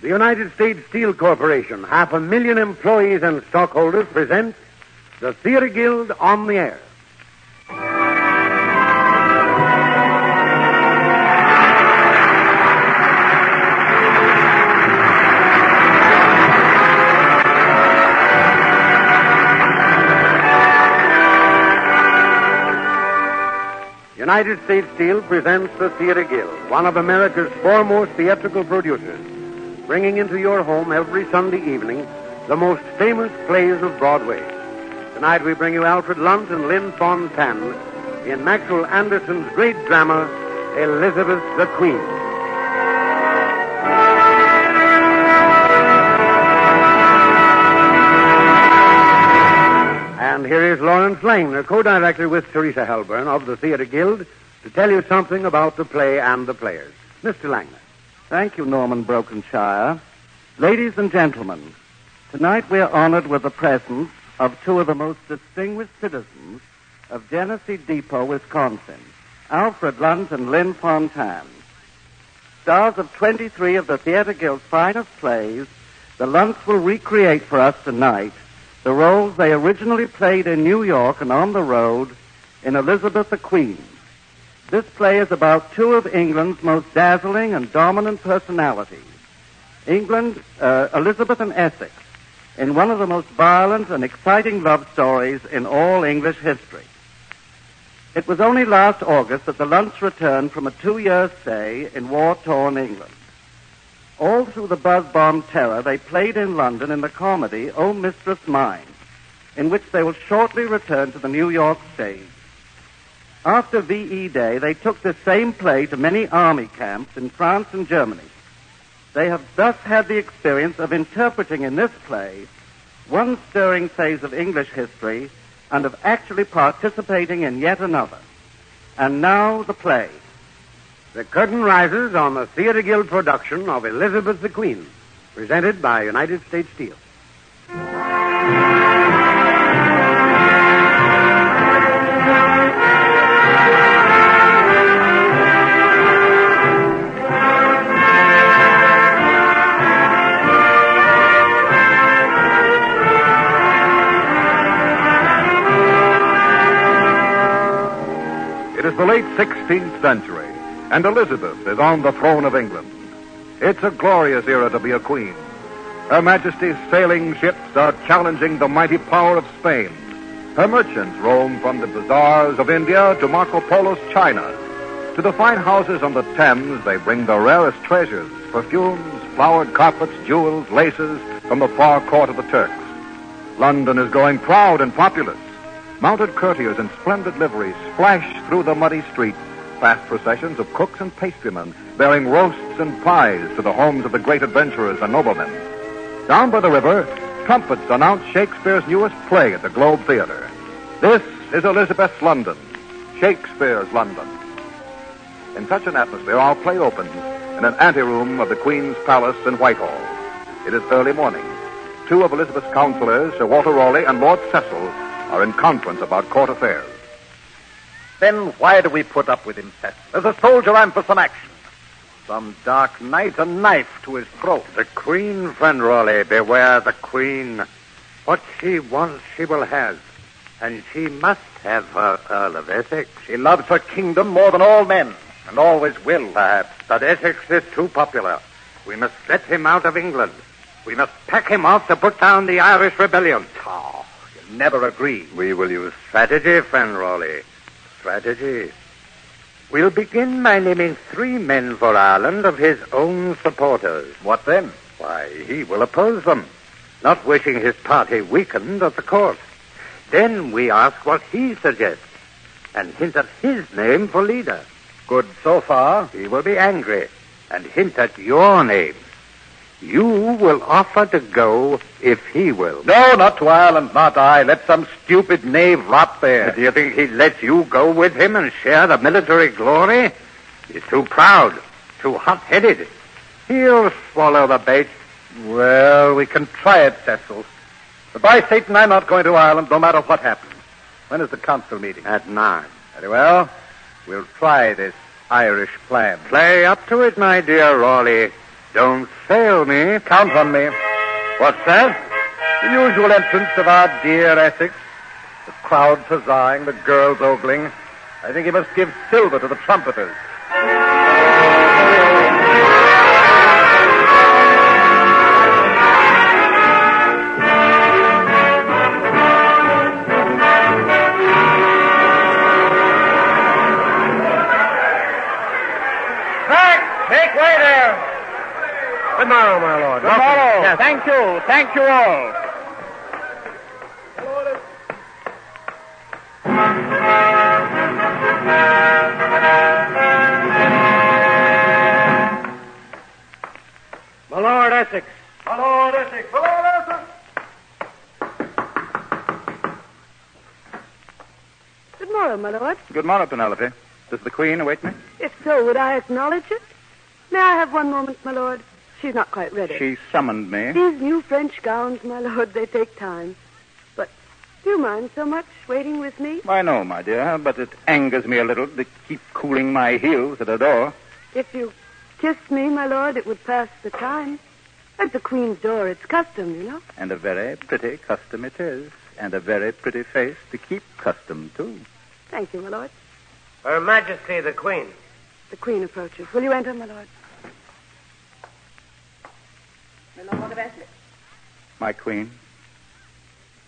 The United States Steel Corporation, 500,000 employees and stockholders, present the Theater Guild on the Air. United States Steel presents the Theater Guild, one of America's foremost theatrical producers, bringing into your home every Sunday evening the most famous plays of Broadway. Tonight we bring you Alfred Lunt and Lynn Fontanne in Maxwell Anderson's great drama, Elizabeth the Queen. And here is Lawrence Langner, co-director with Teresa Helburn of the Theater Guild, to tell you something about the play and the players. Mr. Langner. Thank you, Norman Brokenshire. Ladies and gentlemen, tonight we are honored with the presence of two of the most distinguished citizens of Genesee Depot, Wisconsin, Alfred Lunt and Lynn Fontanne. Stars of 23 of the Theater Guild's finest plays, the Lunts will recreate for us tonight the roles they originally played in New York and on the road in Elizabeth the Queen. This play is about two of England's most dazzling and dominant personalities, Elizabeth and Essex, in one of the most violent and exciting love stories in all English history. It was only last August that the Lunts returned from a 2-year stay in war-torn England. All through the buzz-bomb terror, they played in London in the comedy Oh, Mistress Mine, in which they will shortly return to the New York stage. After VE Day, they took this same play to many army camps in France and Germany. They have thus had the experience of interpreting in this play one stirring phase of English history and of actually participating in yet another. And now the play. The curtain rises on the Theater Guild production of Elizabeth the Queen, presented by United States Steel. It is the late 16th century, and Elizabeth is on the throne of England. It's a glorious era to be a queen. Her Majesty's sailing ships are challenging the mighty power of Spain. Her merchants roam from the bazaars of India to Marco Polo's China. To the fine houses on the Thames, they bring the rarest treasures, perfumes, flowered carpets, jewels, laces from the far court of the Turks. London is growing proud and populous. Mounted courtiers in splendid liveries splash through the muddy streets, fast processions of cooks and pastrymen bearing roasts and pies to the homes of the great adventurers and noblemen. Down by the river, trumpets announce Shakespeare's newest play at the Globe Theater. This is Elizabeth's London, Shakespeare's London. In such an atmosphere, our play opens in an anteroom of the Queen's Palace in Whitehall. It is early morning. Two of Elizabeth's counselors, Sir Walter Raleigh and Lord Cecil, are in conference about court affairs. Then why do we put up with him, Cecil? As a soldier, I'm for some action. Some dark night, a knife to his throat. The Queen, friend Raleigh, beware the Queen. What she wants, she will have. And she must have her Earl of Essex. She loves her kingdom more than all men, and always will. Perhaps, but Essex is too popular. We must get him out of England. We must pack him off to put down the Irish rebellion. Oh, you'll never agree. We will use strategy, friend Raleigh. Strategy. We'll begin by naming 3 men for Ireland of his own supporters. What then? Why, he will oppose them, not wishing his party weakened at the court. Then we ask what he suggests, and hint at his name for leader. Good so far. He will be angry, and hint at your name. You will offer to go if he will. No, not to Ireland, not I. Let some stupid knave rot there. Do you think he'd let you go with him and share the military glory? He's too proud, too hot-headed. He'll swallow the bait. Well, we can try it, Cecil. But by Satan, I'm not going to Ireland no matter what happens. When is the council meeting? At 9. Very well. We'll try this Irish plan. Play up to it, my dear Raleigh. Don't fail me. Count on me. What's that? The usual entrance of our dear Essex. The crowd huzzahing, the girls ogling. I think he must give silver to the trumpeters. Make way there. Good morrow, my lord. Good morrow. Yes. Thank you. Thank you all. My Lord Essex. My Lord Essex. My Lord Essex. Good morrow, my lord. Good morning, Penelope. Does the Queen await me? If so, would I acknowledge it? May I have one moment, my lord? She's not quite ready. She summoned me. These new French gowns, my lord, they take time. But do you mind so much waiting with me? I know, my dear, but it angers me a little to keep cooling my heels at a door. If you kissed me, my lord, it would pass the time. At the Queen's door, it's custom, you know. And a very pretty custom it is. And a very pretty face to keep custom, too. Thank you, my lord. Her Majesty the Queen. The Queen approaches. Will you enter, my lord? My Lord of Essex. My Queen,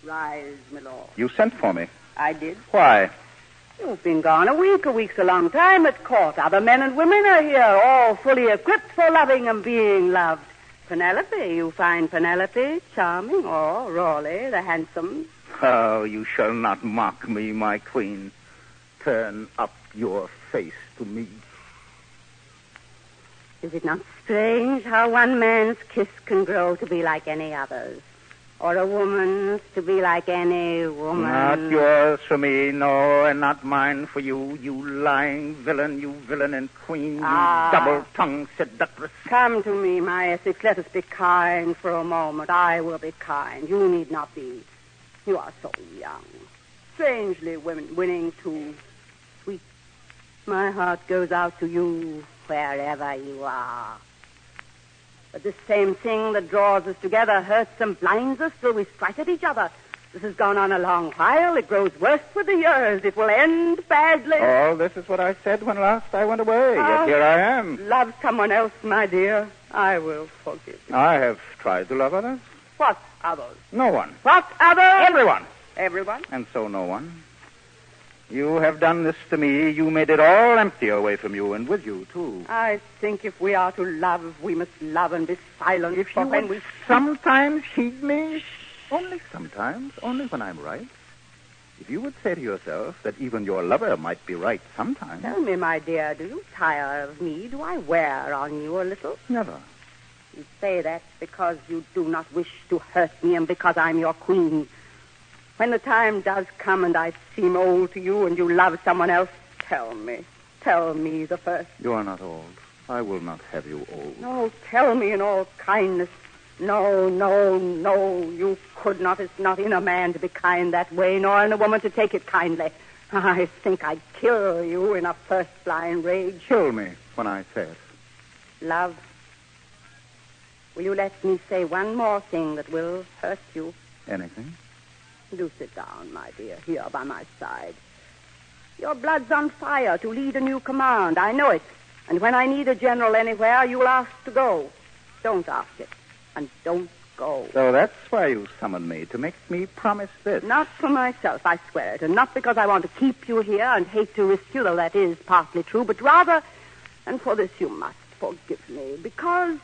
Rise, my lord. you sent for me. I did. Why? You've been gone a week. A week's a long time at court. Other men and women are here, all fully equipped for loving and being loved. Penelope, you find Penelope charming, or Raleigh, the handsome. Oh, you shall not mock me, my Queen. Turn up your face to me. Is it not strange how one man's kiss can grow to be like any other's? Or a woman's to be like any woman? Not yours for me, no, and not mine for you, you lying villain, you villain and queen, you double-tongued seductress. Come to me, my Essex. Let us be kind for a moment. I will be kind. You need not be. You are so young. Strangely winning, too. Sweet. My heart goes out to you wherever you are. But this same thing that draws us together hurts and blinds us till we strike at each other. This has gone on a long while. It grows worse with the years. It will end badly. Oh, this is what I said when last I went away. Yet here I am. Love someone else, my dear. I will forgive you. I have tried to love others. What others? No one. What others? Everyone. Everyone? And so no one. You have done this to me. You made it all empty away from you, and with you, too. I think if we are to love, we must love and be silent. If for you when would sometimes heed me, only sometimes, only when I'm right. If you would say to yourself that even your lover might be right sometimes. Tell me, my dear, do you tire of me? Do I wear on you a little? Never. You say that because you do not wish to hurt me and because I'm your queen. When the time does come and I seem old to you and you love someone else, tell me. Tell me the first. You are not old. I will not have you old. No, tell me in all kindness. No, no, no. You could not. It's not in a man to be kind that way, nor in a woman to take it kindly. I think I'd kill you in a first blind rage. Kill me when I say it. Love, will you let me say one more thing that will hurt you? Anything? Do sit down, my dear, here by my side. Your blood's on fire to lead a new command. I know it. And when I need a general anywhere, you'll ask to go. Don't ask it. And don't go. So that's why you summoned me, to make me promise this. Not for myself, I swear it. And not because I want to keep you here and hate to risk you, though that is partly true, but rather, and for this you must forgive me, because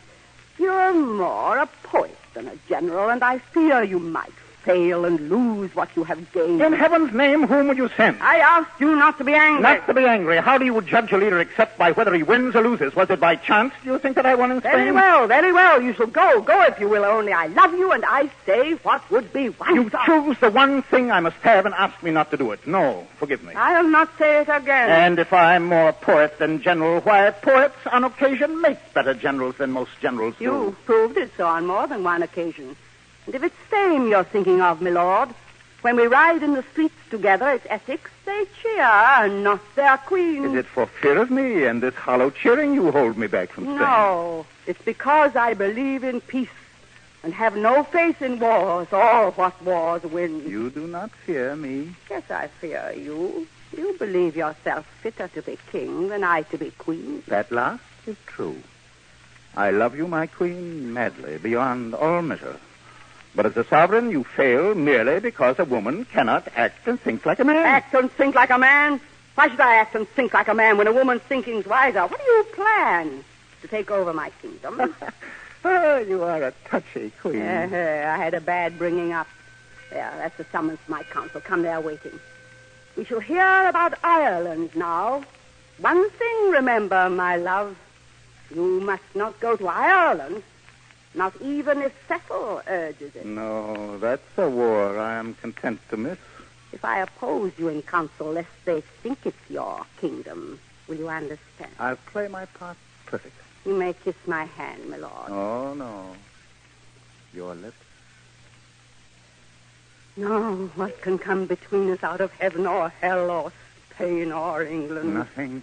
you're more a poet than a general, and I fear you might fail and lose what you have gained. In heaven's name, whom would you send? I asked you not to be angry. Not to be angry. How do you judge a leader except by whether he wins or loses? Was it by chance, do you think, that I won in Spain? Very well, very well. You shall go. Go if you will, only I love you, and I say what would be wise. You choose the one thing I must have and ask me not to do it. No, forgive me. I'll not say it again. And if I'm more poet than general, why, poets on occasion make better generals than most generals do. You've proved it so on more than one occasion. And if it's fame you're thinking of, my lord, When we ride in the streets together at Essex, they cheer, not their queen. Is it for fear of me and this hollow cheering you hold me back from Spain? No, it's because I believe in peace and have no faith in wars or what wars win. You do not fear me. Yes, I fear you. You believe yourself fitter to be king than I to be queen. That last is true. I love you, my queen, madly, beyond all measure. But as a sovereign, you fail merely because a woman cannot act and think like a man. Act and think like a man? Why should I act and think like a man when a woman's thinking's wiser? What do you plan? To take over my kingdom? Oh, you are a touchy queen. I had a bad bringing up. There, that's the summons to my council. Come, they're waiting. We shall hear about Ireland now. One thing, remember, my love. You must not go to Ireland, not even if Cecil urges it. No, that's a war I am content to miss. If I oppose you in council, lest they think it's your kingdom, will you understand? I'll play my part perfectly. You may kiss my hand, my lord. Oh, no. Your lips? No, what can come between us out of heaven or hell or Spain or England? Nothing.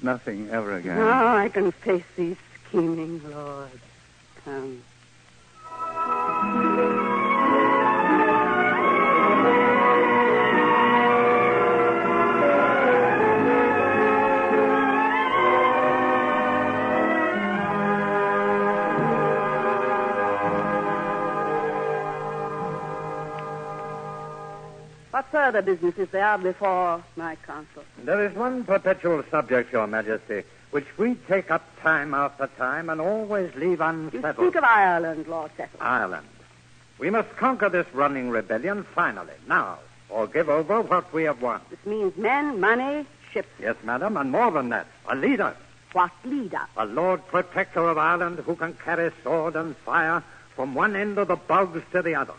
Nothing ever again. No, I can face these scheming lords. Come. What further business is there before my council? There is one perpetual subject, Your Majesty, which we take up time after time and always leave You unsettled. speak of Ireland, Lord Cecil. Ireland. We must conquer this running rebellion finally, now, or give over what we have won. This means men, money, ships. Yes, madam, and more than that, a leader. What leader? A Lord Protector of Ireland who can carry sword and fire from one end of the bogs to the other.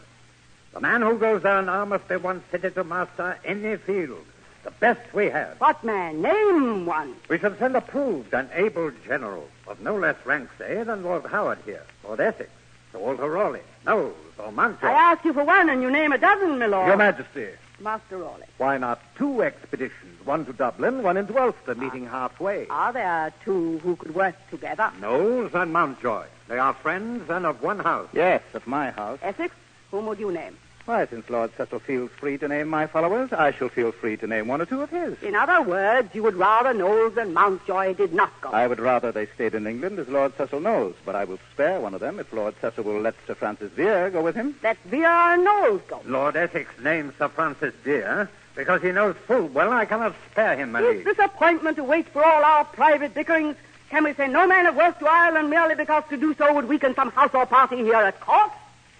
The man who goes there now must be one fitted to master any field. The best we have. What man? Name one. We shall send a proved and able general of no less rank, say, than Lord Howard here, Lord Essex, Sir Walter Raleigh, Knowles, or Mountjoy. I ask you for one, and you name a dozen, my lord. Your Majesty, Master Raleigh. why not 2 expeditions? One to Dublin, one into Ulster, meeting halfway. Are there two who could work together? Knowles and Mountjoy. They are friends and of one house. Yes, of my house. Essex? Whom would you name? Why, since Lord Cecil feels free to name my followers, I shall feel free to name 1 or 2 of his. In other words, you would rather Knowles and Mountjoy did not go. I would rather they stayed in England, as Lord Cecil knows, but I will spare one of them if Lord Cecil will let Sir Francis Vere go with him. Let Vere and Knowles go. Lord Essex names Sir Francis Vere because he knows full well I cannot spare him, my Is liege. this appointment to wait for all our private bickerings? Can we say no man of worth to Ireland merely because to do so would weaken some house or party here at court?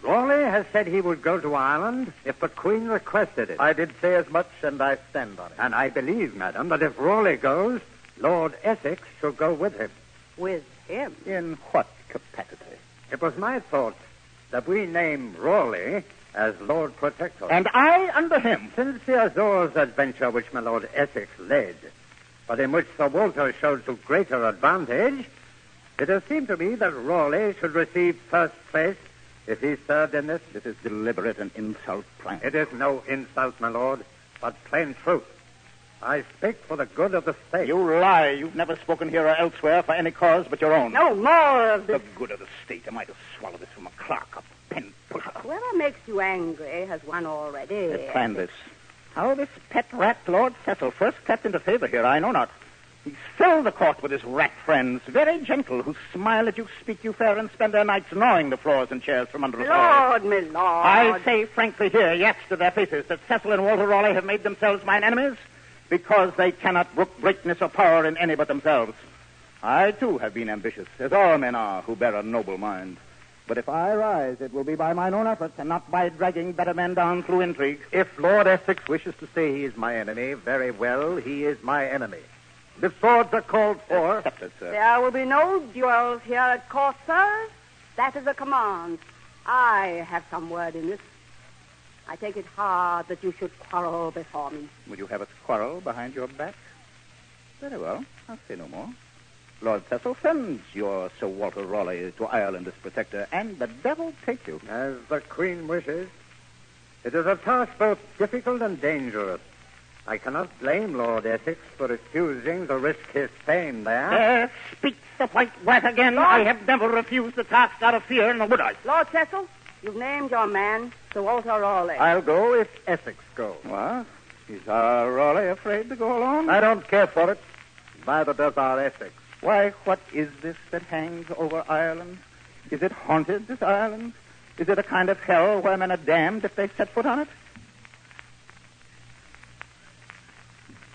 Raleigh has said he would go to Ireland if the Queen requested it. I did say as much, and I stand on it. And I believe, madam, that if Raleigh goes, Lord Essex shall go with him. With him? In what capacity? It was my thought that we name Raleigh as Lord Protector. And I under him. Since the Azores adventure which my Lord Essex led, but in which Sir Walter showed to greater advantage, it has seemed to me that Raleigh should receive first place if he served in this. This is deliberate and insult plan. It is no insult, my lord, but plain truth. I speak for the good of the state. You lie. You've never spoken here or elsewhere for any cause but your own. No more of The this. good of the state. Am I to swallow this from a clerk, a pen pusher? Whoever makes you angry has won already. Let's plan this. How this pet rat, Lord Cecil, first stepped into favor here, I know not. He's filled the court with his rat friends, very gentle, who smile at you, speak you fair, and spend their nights gnawing the floors and chairs from under us all. Lord, my lord. I say frankly here, yes, to their faces, that Cecil and Walter Raleigh have made themselves mine enemies because they cannot brook greatness or power in any but themselves. I, too, have been ambitious, as all men are who bear a noble mind. But if I rise, it will be by mine own efforts and not by dragging better men down through intrigue. If Lord Essex wishes to say he is my enemy, very well, he is my enemy. The swords are called for. Accepted, sir. There will be no duels here at court, sir. That is a command. I have some word in this. I take it hard that you should quarrel before me. Would you have us quarrel behind your back? Very well. I'll say no more. Lord Cecil sends your Sir Walter Raleigh to Ireland as protector, and the devil take you. As the Queen wishes. It is a task both difficult and dangerous. I cannot blame Lord Essex for refusing to risk his fame there. There speaks the white rat again. Lord. I have never refused the task out of fear, nor would I. Lord Cecil, you've named your man, Sir Walter Raleigh. I'll go if Essex goes. What? Is our Raleigh afraid to go along? I don't care for it. Neither does our Essex. Why, what is this that hangs over Ireland? Is it haunted, this island? Is it a kind of hell where men are damned if they set foot on it?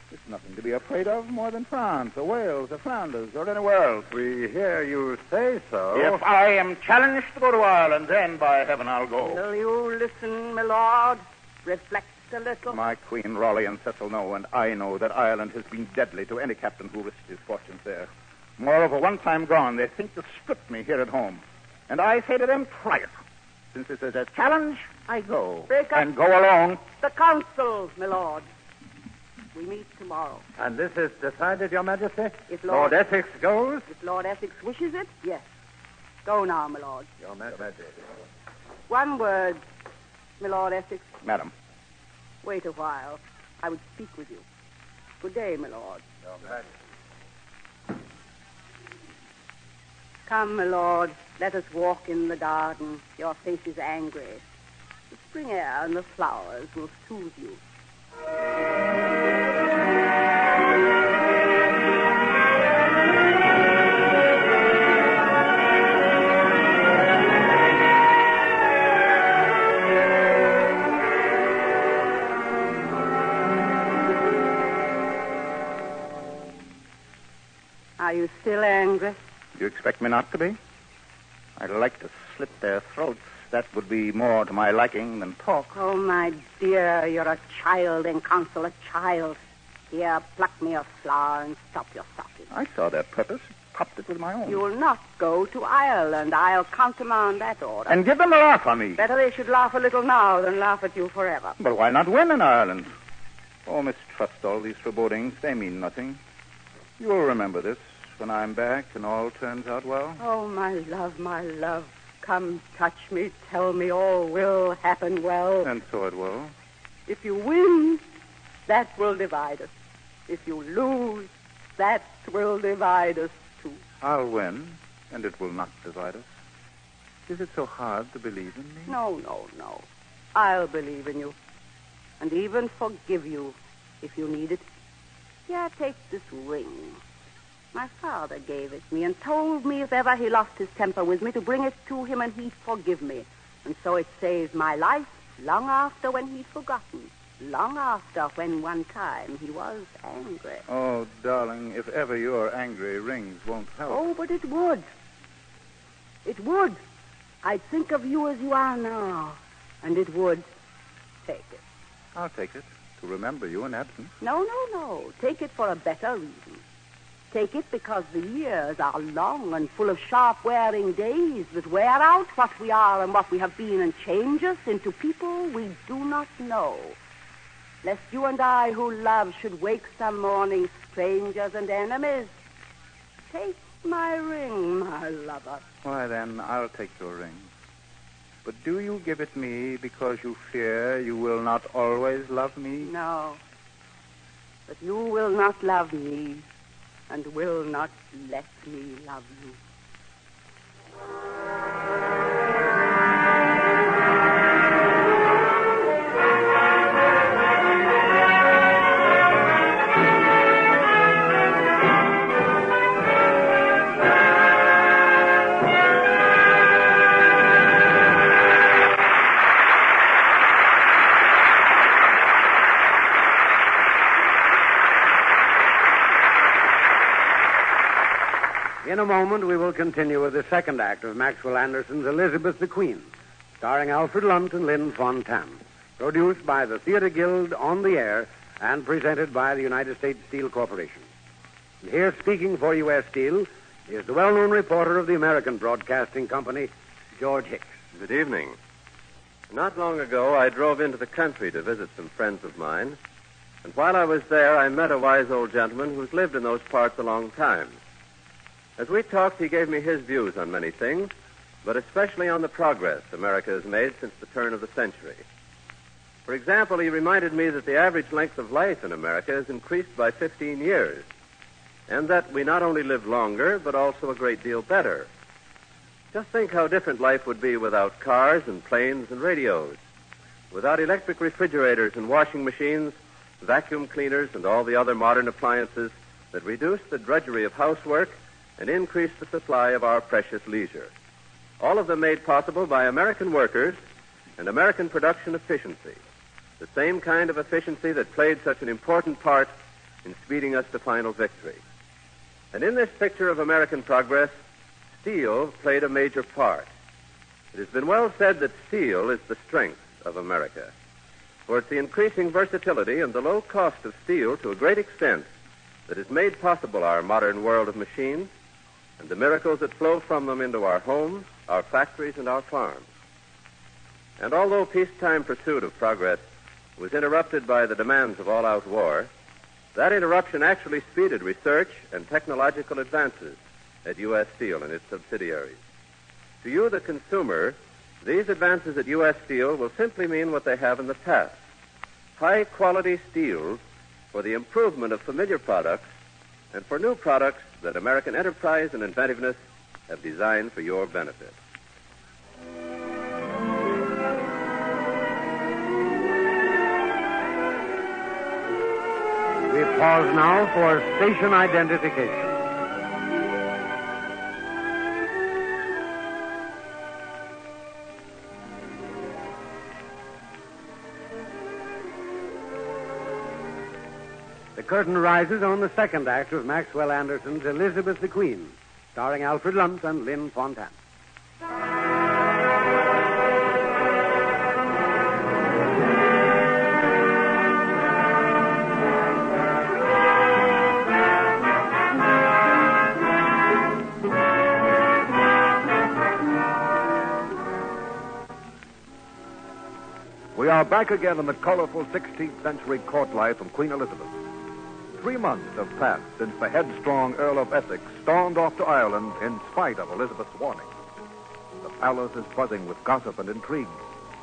There's nothing to be afraid of more than France, or Wales, or Flanders, or anywhere else. We hear you say so. If I am challenged to go to Ireland, then, by heaven, I'll go. Will you listen, my lord? Reflect a little. My Queen, Raleigh, and Cecil know, and I know, that Ireland has been deadly to any captain who risked his fortunes there. Moreover, once I'm gone, they think to strip me here at home. And I say to them, try it. Since this is a challenge, I go. Break up. And go along. The council, my lord. We meet tomorrow. And this is decided, Your Majesty? If Lord Essex goes? If Lord Essex wishes it, yes. Go now, my lord. Your Majesty. One word, my Lord Essex. Madam. Wait a while. I would speak with you. Good day, my lord. Your Majesty. Come, my lord. Let us walk in the garden. Your face is angry. The spring air and the flowers will soothe you. Are you still angry? You expect me not to be? I'd like to slit their throats. That would be more to my liking than talk. Oh, my dear, you're a child in council, a child. Here, pluck me a flower and stop your sobbing. I saw their purpose, topped it with my own. You'll not go to Ireland. I'll countermand that order. And give them a laugh on me. Better they should laugh a little now than laugh at you forever. But why not win in Ireland? Oh, mistrust all these forebodings. They mean nothing. You'll remember this when I'm back and all turns out well. Oh, my love, my love. Come, touch me, tell me all will happen well. And so it will. If you win, that will divide us. If you lose, that will divide us too. I'll win, and it will not divide us. Is it so hard to believe in me? No, no, no. I'll believe in you. And even forgive you if you need it. Here, take this ring. My father gave it me and told me if ever he lost his temper with me to bring it to him and he'd forgive me. And so it saved my life long after when he'd forgotten. Long after when one time he was angry. Oh, darling, if ever you're angry, rings won't help. Oh, but it would. It would. I'd think of you as you are now. And it would. Take it. I'll take it, to remember you in absence. No, no, no. Take it for a better reason. Take it because the years are long and full of sharp wearing days that wear out what we are and what we have been and change us into people we do not know. Lest you and I who love should wake some morning strangers and enemies. Take my ring, my lover. Why, then, I'll take your ring. But do you give it me because you fear you will not always love me? No. But you will not love me and will not let me love you. In a moment, we will continue with the second act of Maxwell Anderson's Elizabeth the Queen, starring Alfred Lunt and Lynn Fontanne, produced by the Theater Guild on the air and presented by the United States Steel Corporation. And here speaking for U.S. Steel is the well-known reporter of the American Broadcasting Company, George Hicks. Good evening. Not long ago, I drove into the country to visit some friends of mine, and while I was there, I met a wise old gentleman who's lived in those parts a long time. As we talked, he gave me his views on many things, but especially on the progress America has made since the turn of the century. For example, he reminded me that the average length of life in America has increased by 15 years, and that we not only live longer, but also a great deal better. Just think how different life would be without cars and planes and radios, without electric refrigerators and washing machines, vacuum cleaners, and all the other modern appliances that reduce the drudgery of housework and increase the supply of our precious leisure. All of them made possible by American workers and American production efficiency, the same kind of efficiency that played such an important part in speeding us to final victory. And in this picture of American progress, steel played a major part. It has been well said that steel is the strength of America, for it's the increasing versatility and the low cost of steel to a great extent that has made possible our modern world of machines and the miracles that flow from them into our homes, our factories, and our farms. And although peacetime pursuit of progress was interrupted by the demands of all-out war, that interruption actually speeded research and technological advances at U.S. Steel and its subsidiaries. To you, the consumer, these advances at U.S. Steel will simply mean what they have in the past: high-quality steels for the improvement of familiar products and for new products that American enterprise and inventiveness have designed for your benefit. We pause now for station identification. The curtain rises on the second act of Maxwell Anderson's Elizabeth the Queen, starring Alfred Lunt and Lynn Fontanne. We are back again in the colorful 16th century court life of Queen Elizabeth. 3 months have passed since the headstrong Earl of Essex stormed off to Ireland in spite of Elizabeth's warning. The palace is buzzing with gossip and intrigue.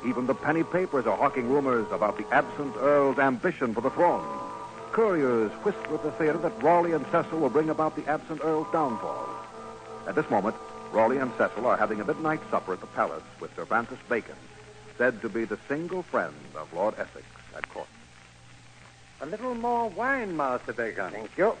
Even the penny papers are hawking rumors about the absent Earl's ambition for the throne. Couriers whisper at the theater that Raleigh and Cecil will bring about the absent Earl's downfall. At this moment, Raleigh and Cecil are having a midnight supper at the palace with Cervantes Bacon, said to be the single friend of Lord Essex at court. A little more wine, Master Bacon. Thank you.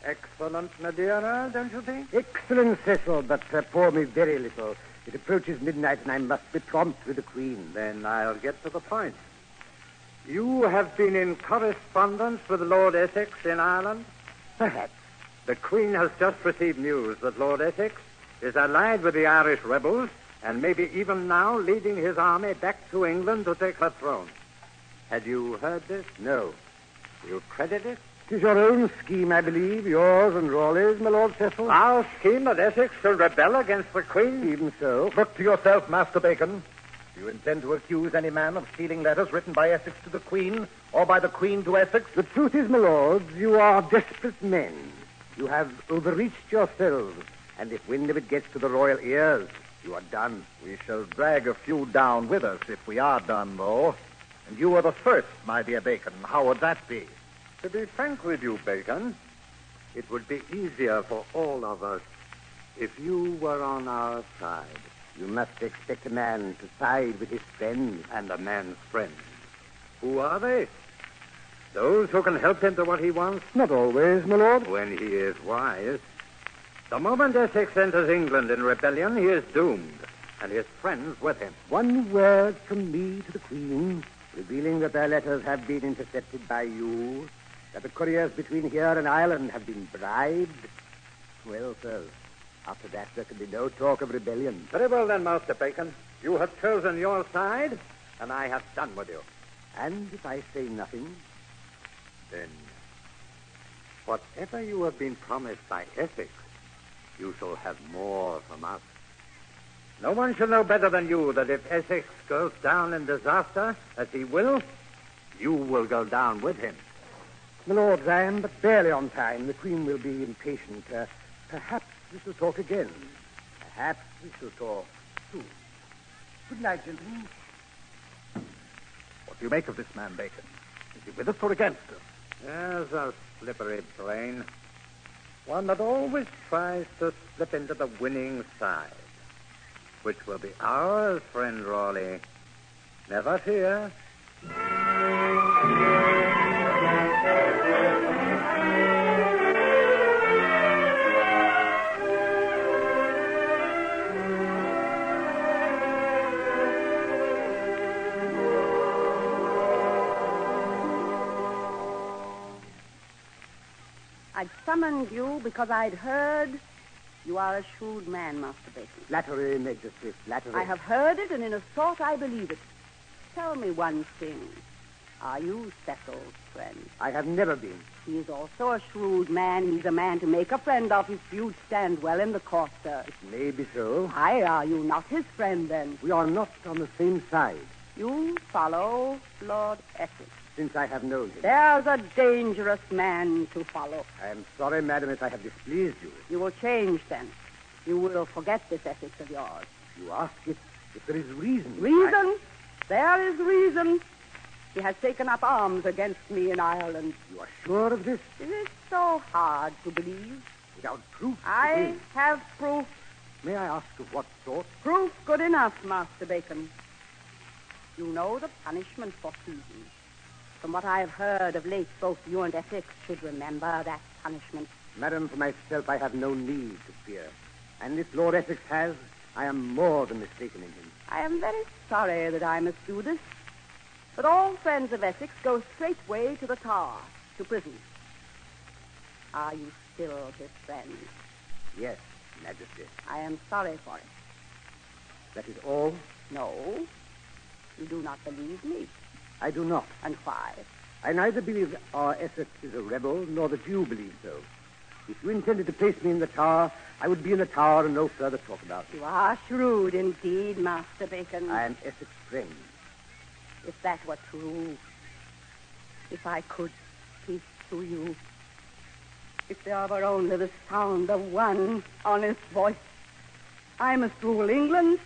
Excellent Madeira, don't you think? Excellent, Cecil, but pour me very little. It approaches midnight and I must be prompt with the Queen. Then I'll get to the point. You have been in correspondence with Lord Essex in Ireland? Perhaps. The Queen has just received news that Lord Essex is allied with the Irish rebels and maybe even now leading his army back to England to take her throne. Had you heard this? No. Do you credit it? It is your own scheme, I believe, yours and Raleigh's, my Lord Cecil. Our scheme that Essex should rebel against the Queen? Even so. Look to yourself, Master Bacon. Do you intend to accuse any man of stealing letters written by Essex to the Queen, or by the Queen to Essex? The truth is, my lords, you are desperate men. You have overreached yourselves, and if wind of it gets to the royal ears, you are done. We shall drag a few down with us if we are done, though. And you are the first, my dear Bacon. How would that be? To be frank with you, Bacon, it would be easier for all of us if you were on our side. You must expect a man to side with his friends. And a man's friends. Who are they? Those who can help him to what he wants? Not always, my lord. When he is wise. The moment Essex enters England in rebellion, he is doomed, and his friends with him. One word from me to the Queen, revealing that their letters have been intercepted by you, that the couriers between here and Ireland have been bribed. Well, sir, after that there can be no talk of rebellion. Very well then, Master Bacon. You have chosen your side, and I have done with you. And if I say nothing? Then, whatever you have been promised by Essex, you shall have more from us. No one shall know better than you that if Essex goes down in disaster, as he will, you will go down with him. My lords, I am but barely on time. The Queen will be impatient. Perhaps we shall talk again. Perhaps we shall talk soon. Good night, gentlemen. What What do you make of this man, Bacon? Is he with us or against us? There's a slippery brain. One that always tries to slip into the winning side. Which will be ours, friend Raleigh. Never fear. I'd summoned you because I'd heard you are a shrewd man, Master Bacon. Flattery, Majesty, flattery. I have heard it, and in a sort I believe it. Tell me one thing. Are you Cecil's friend? I have never been. He is also a shrewd man. He's a man to make a friend of if you'd stand well in the court, sir. It may be so. Why are you not his friend, then? We are not on the same side. You follow Lord Essex. Since I have known him. There's a dangerous man to follow. I am sorry, madam, if I have displeased you. You will change, then. You will forget this Essex of yours. You ask if there is reason. Reason? There is reason. He has taken up arms against me in Ireland. You are sure of this? Is it so hard to believe? Without proof? I have proof. May I ask of what sort? Proof good enough, Master Bacon. You know the punishment for treason. From what I have heard of late, both you and Essex should remember that punishment. Madam, for myself, I have no need to fear. And if Lord Essex has, I am more than mistaken in him. I am very sorry that I must do this. But all friends of Essex go straightway to the Tower, to prison. Are you still his friend? Yes, Majesty. I am sorry for it. That is all? No. You do not believe me. I do not. And why? I neither believe our Essex is a rebel, nor that you believe so. If you intended to place me in the Tower, I would be in the Tower and no further talk about it. You are shrewd indeed, Master Bacon. I am Essex's friend. If that were true, if I could speak to you, if there were only the sound of one honest voice, I must rule England,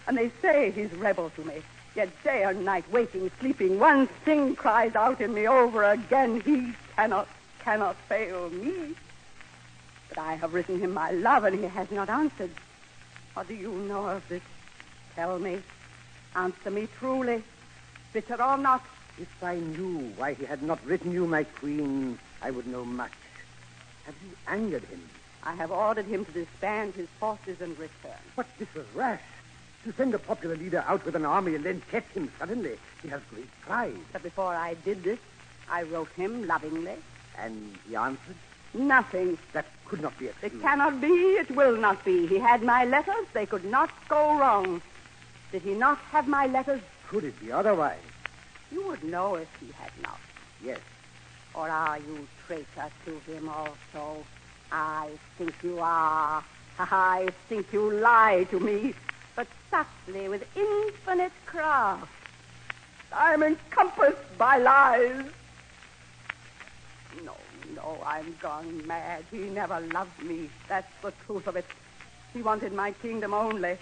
and they say he's rebel to me. Yet day and night, waking, sleeping, one thing cries out in me over again. He cannot fail me. But I have written him my love, and he has not answered. What do you know of this? Tell me. Answer me truly. Bitter or not. If I knew why he had not written you, my queen, I would know much. Have you angered him? I have ordered him to disband his forces and return. But this was rash. To send a popular leader out with an army and then catch him suddenly. He has great pride. But before I did this, I wrote him lovingly. And he answered? Nothing. That could not be a truth. It cannot be. It will not be. He had my letters. They could not go wrong. Did he not have my letters? Could it be otherwise? You would know if he had not. Yes. Or are you traitor to him also? I think you are. I think you lie to me. But subtly, with infinite craft. I am encompassed by lies. No, I'm gone mad. He never loved me. That's the truth of it. He wanted my kingdom only.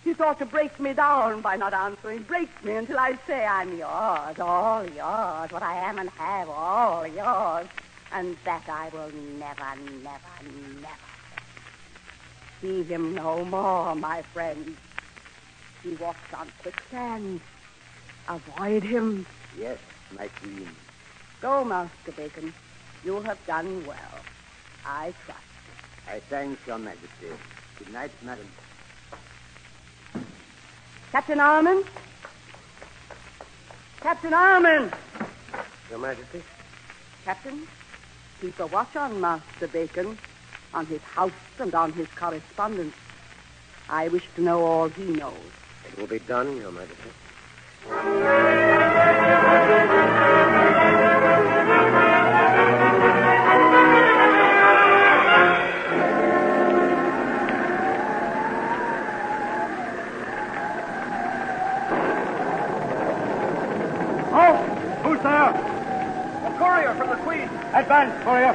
He thought to break me down by not answering. Break me until I say I'm yours, all yours. What I am and have, all yours. And that I will never, never, never. See him no more, my friend. He walks on quicksand. Avoid him. Yes, my queen. Go, Master Bacon. You have done well. I trust. I thank your Majesty. Good night, madam. Captain Armand? Captain Armand! Your Majesty? Captain, keep a watch on Master Bacon, on his house and on his correspondence. I wish to know all he knows. It will be done, Your Majesty. Who's there? A courier from the Queen. Advance, courier.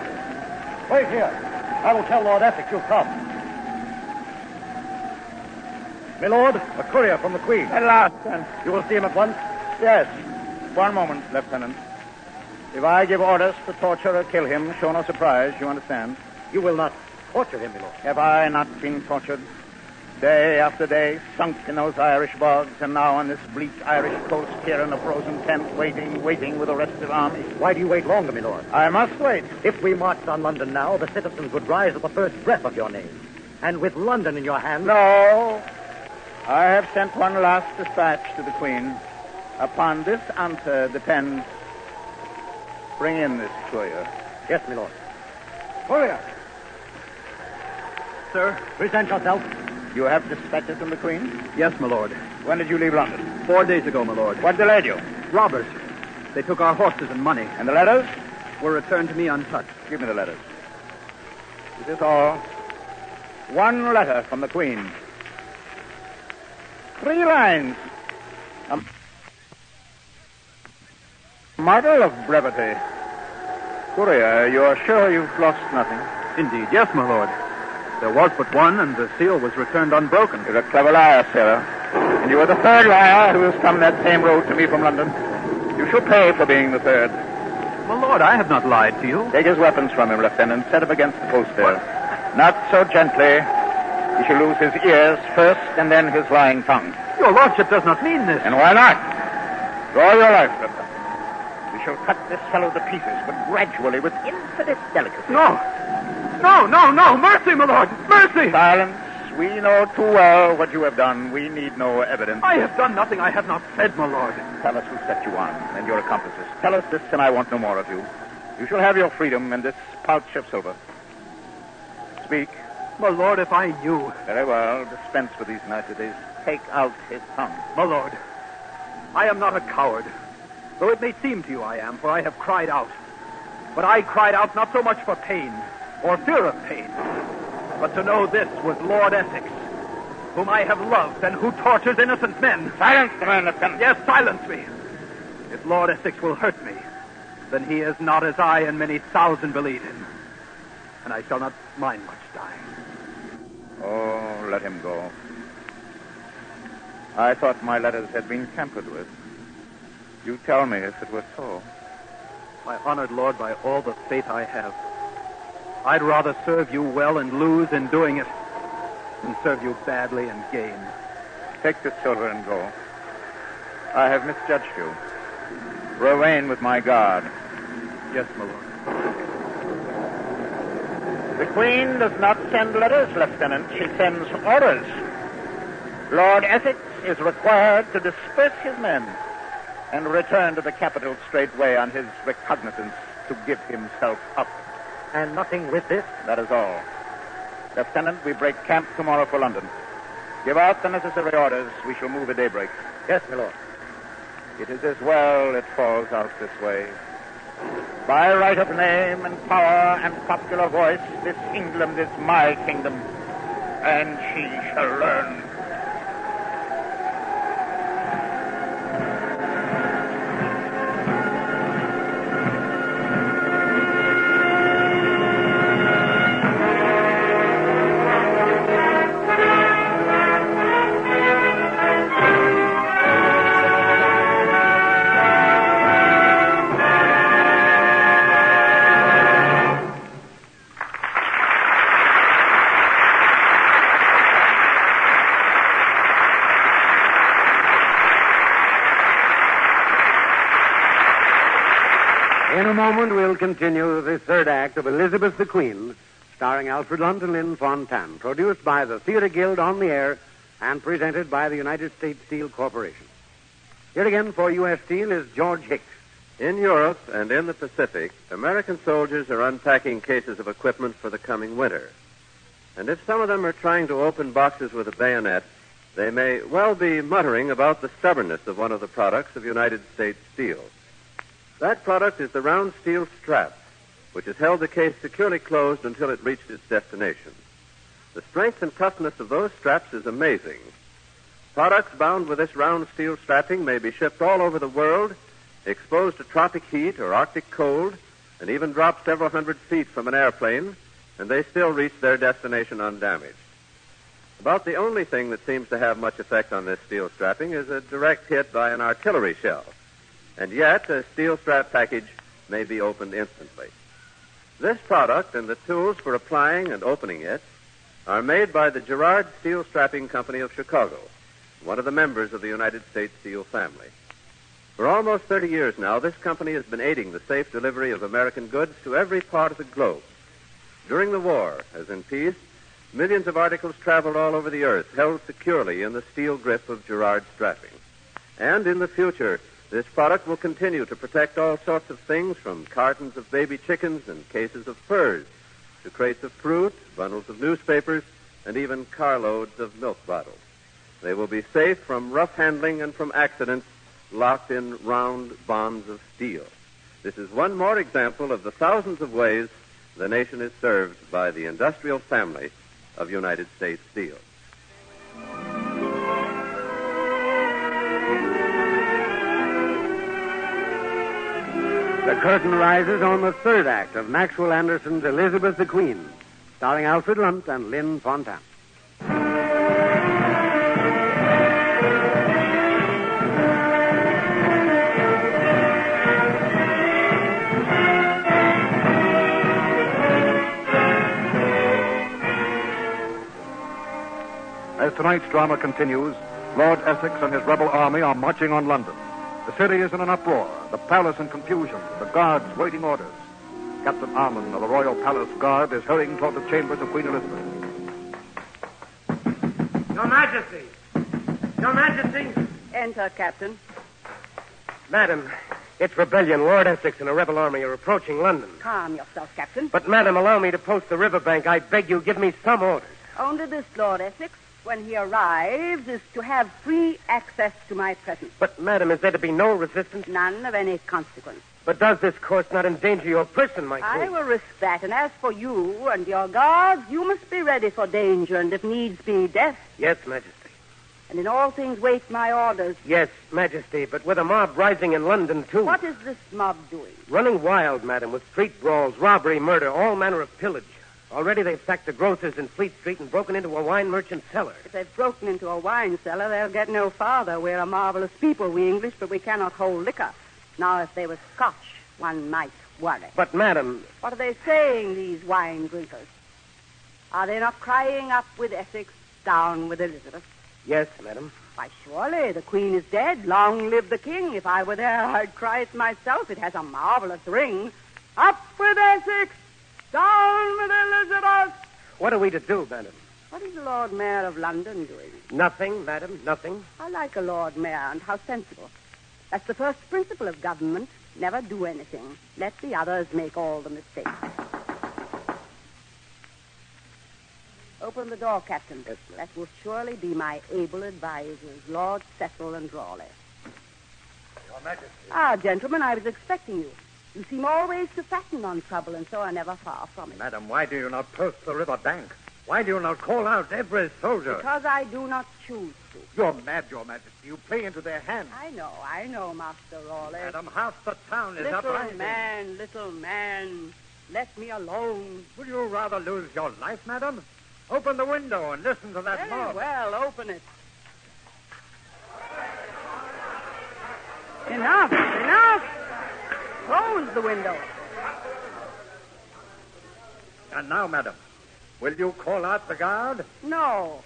Wait here. I will tell Lord Essex you've come. My lord, a courier from the Queen. At last, then. You will see him at once? Yes. one moment, Lieutenant. If I give orders to torture or kill him, show no surprise, you understand? You will not torture him, milord. Have I not been tortured? Day after day, sunk in those Irish bogs, and now on this bleak Irish coast here in a frozen tent, waiting with the restive army. Why do you wait longer, milord? I must wait. If we marched on London now, the citizens would rise at the first breath of your name. And with London in your hands... No. I have sent one last dispatch to the Queen. Upon this answer depends... Bring in this courier. Yes, milord. Courier! Sir, present yourself. You have dispatches from the Queen? Yes, my lord. When did you leave London? 4 days ago, my lord. What delayed you? Robbers. They took our horses and money. And the letters? Were returned to me untouched. Give me the letters. Is this all? One letter from the Queen. 3 lines. A model of brevity. Courier, you are sure you've lost nothing? Indeed, yes, my lord. There was but one, and the seal was returned unbroken. You're a clever liar, sailor. And you are the third liar who has come that same road to me from London. You shall pay for being the third. My lord, I have not lied to you. Take his weapons from him, Lieutenant. Set him against the post there. Not so gently. He shall lose his ears first, and then his lying tongue. Your lordship does not mean this. And why not? Draw your life, Lieutenant. We shall cut this fellow to pieces, but gradually, with infinite delicacy. No. No. Mercy, my lord. Mercy. Silence. We know too well what you have done. We need no evidence. I have done nothing I have not said, my lord. Tell us who set you on and your accomplices. Tell us this, and I want no more of you. You shall have your freedom and this pouch of silver. Speak. My lord, if I knew. Very well. Dispense with these niceties. Take out his tongue. My lord, I am not a coward. Though it may seem to you I am, for I have cried out. But I cried out not so much for pain, or fear of pain, but to know this was Lord Essex, whom I have loved and who tortures innocent men. Silence the man, Lieutenant. Yes, silence me. If Lord Essex will hurt me, then he is not as I and many thousand believe him. And I shall not mind much dying. Oh, let him go. I thought my letters had been tampered with. You tell me if it were so. My honored lord, by all the faith I have, I'd rather serve you well and lose in doing it than serve you badly and gain. Take this silver and go. I have misjudged you. Remain with my guard. Yes, my lord. The Queen does not send letters, Lieutenant. She sends orders. Lord Essex is required to disperse his men and return to the capital straightway on his recognizance to give himself up. And nothing with this? That is all. Lieutenant, we break camp tomorrow for London. Give out the necessary orders. We shall move at daybreak. Yes, my lord. It is as well it falls out this way. By right of name and power and popular voice, this England is my kingdom, and she shall learn. In a moment, we'll continue the third act of Elizabeth the Queen, starring Alfred London Lynn Fontanne, produced by the Theatre Guild on the air and presented by the United States Steel Corporation. Here again for U.S. Steel is George Hicks. In Europe and in the Pacific, American soldiers are unpacking cases of equipment for the coming winter. And if some of them are trying to open boxes with a bayonet, they may well be muttering about the stubbornness of one of the products of United States Steel. That product is the round steel strap, which has held the case securely closed until it reached its destination. The strength and toughness of those straps is amazing. Products bound with this round steel strapping may be shipped all over the world, exposed to tropic heat or Arctic cold, and even dropped several hundred feet from an airplane, and they still reach their destination undamaged. About the only thing that seems to have much effect on this steel strapping is a direct hit by an artillery shell. and yet a steel strap package may be opened instantly. This product and the tools for applying and opening it are made by the Girard Steel Strapping Company of Chicago, one of the members of the United States Steel family. For almost 30 years now, this company has been aiding the safe delivery of American goods to every part of the globe. During the war, as in peace, millions of articles traveled all over the earth, held securely in the steel grip of Girard strapping. And in the future, this product will continue to protect all sorts of things, from cartons of baby chickens and cases of furs to crates of fruit, bundles of newspapers, and even carloads of milk bottles. They will be safe from rough handling and from accidents, locked in round bonds of steel. This is one more example of the thousands of ways the nation is served by the industrial family of United States Steel. The curtain rises on the third act of Maxwell Anderson's Elizabeth the Queen, starring Alfred Lunt and Lynn Fontanne. As tonight's drama continues, Lord Essex and his rebel army are marching on London. The city is in an uproar, the palace in confusion, the guards waiting orders. Captain Armand of the Royal Palace Guard is hurrying toward the chambers of Queen Elizabeth. Your Majesty! Your Majesty! Enter, Captain. Madam, it's rebellion. Lord Essex and a rebel army are approaching London. Calm yourself, Captain. But, Madam, allow me to post the riverbank. I beg you, give me some orders. Only this, Lord Essex, when he arrives, is to have free access to my presence. But, Madam, is there to be no resistance? None of any consequence. But does this course not endanger your person, my queen? I will risk that, and as for you and your guards, you must be ready for danger, and if needs be, death. Yes, Majesty. And in all things wait my orders. Yes, Majesty, but with a mob rising in London, too. What is this mob doing? Running wild, Madam, with street brawls, robbery, murder, all manner of pillage. Already they've sacked the grocers in Fleet Street and broken into a wine merchant's cellar. If they've broken into a wine cellar, they'll get no farther. We're a marvelous people, we English, but we cannot hold liquor. Now, if they were Scotch, one might worry. But, Madam... What are they saying, these wine drinkers? Are they not crying up with Essex, down with Elizabeth? Yes, Madam. Why, surely, the Queen is dead. Long live the King. If I were there, I'd cry it myself. It has a marvelous ring. Up with Essex! Down with Elizabeth! What are we to do, Madam? What is the Lord Mayor of London doing? Nothing, Madam, nothing. I like a Lord Mayor, and how sensible. That's the first principle of government. Never do anything. Let the others make all the mistakes. Open the door, Captain. Yes, ma'am. That will surely be my able advisers, Lord Cecil and Raleigh. Your Majesty. Ah, gentlemen, I was expecting you. You seem always to fatten on trouble, and so are never far from it. Madam, why do you not post the river bank? Why do you not call out every soldier? Because I do not choose to. You're mad, Your Majesty. You play into their hands. I know, Master Raleigh. Madam, half the town is little uprising. Little man, let me alone. Would you rather lose your life, madam? Open the window and listen to that Very mob. well, open it. Enough. Close the window. And now, madam, will you call out the guard? No.